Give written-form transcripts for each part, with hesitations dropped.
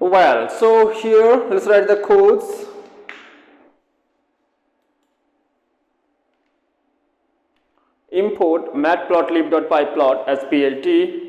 Well, so here let's write the codes. Import matplotlib.pyplot as plt.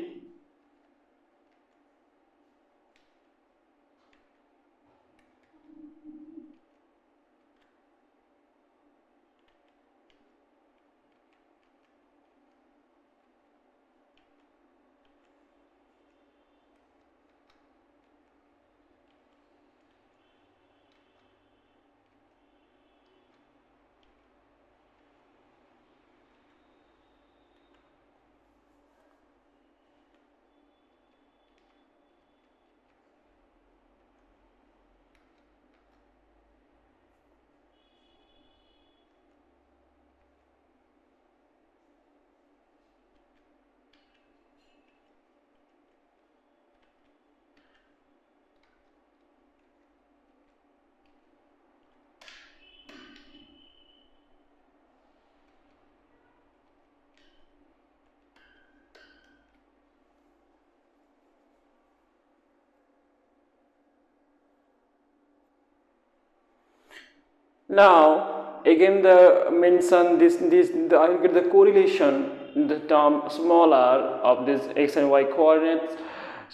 Now again the mention I will get the correlation in the term small r of this x and y coordinates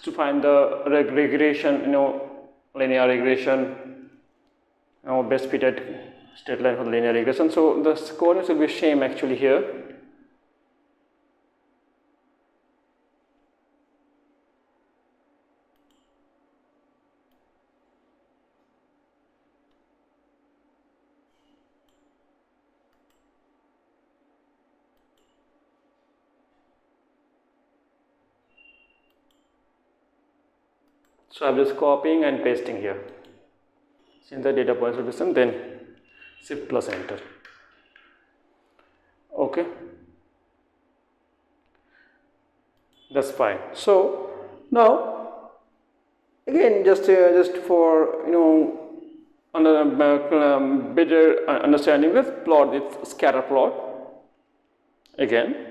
to find the regression, linear regression, best fitted straight line for the linear regression. So the coordinates will be same actually here. So I'm just copying and pasting here. Since the data points will be same, then shift plus enter. Okay, that's fine. So now again just for better understanding, let's plot this scatter plot again.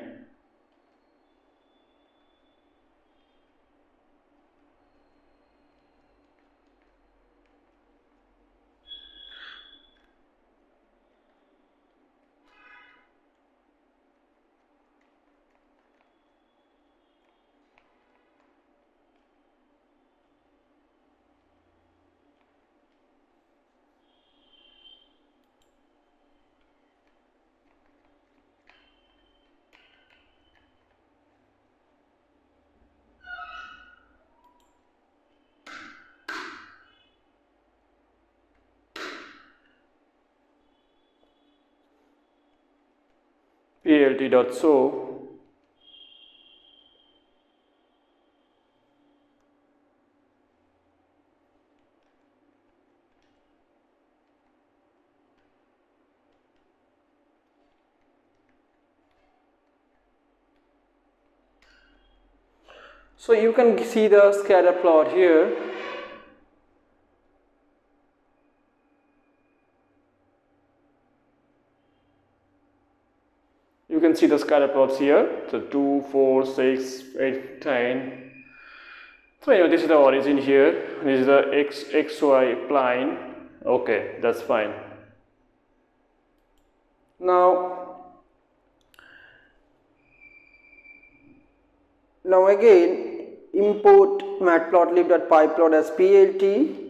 plt.show so you can see the scatter plot here. You can see the scatter plots here. So 2, 4, 6, 8, 10. So this is the origin here. This is the xy plane. Okay, that's fine. Now again import matplotlib.pyplot as plt.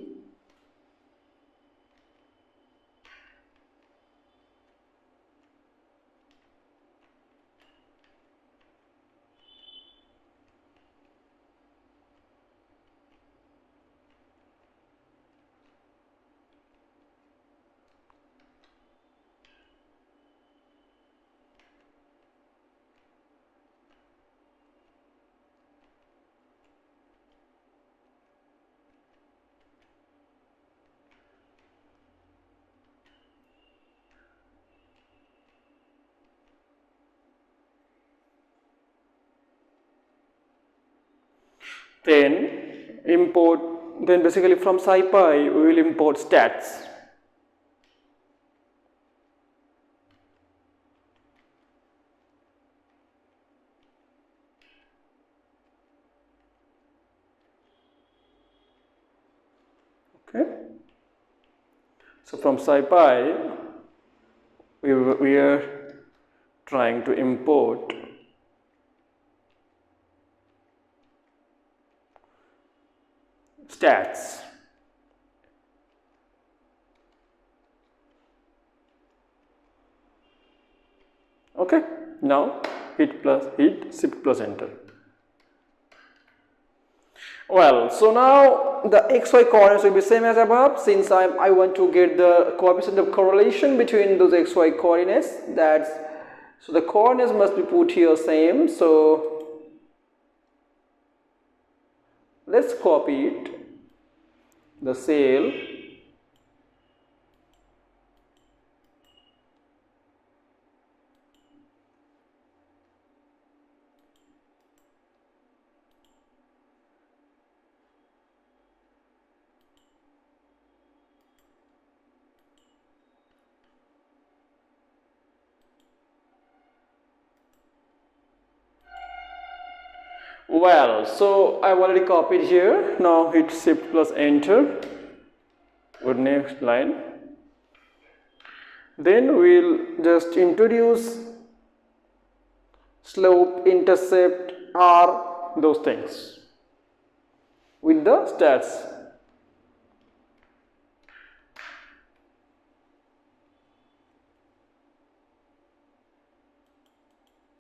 Then basically from SciPy we will import stats. Okay, so from SciPy we are trying to import stats. Okay, now hit shift plus enter. Well, so now the xy coordinates will be same as above, since I want to get the coefficient of correlation between those xy coordinates. So the coordinates must be put here same. So let's copy it, the cell. Well, so I've already copied here. Now hit shift plus enter. Good, next line. Then we'll just introduce slope, intercept, R, those things with the stats.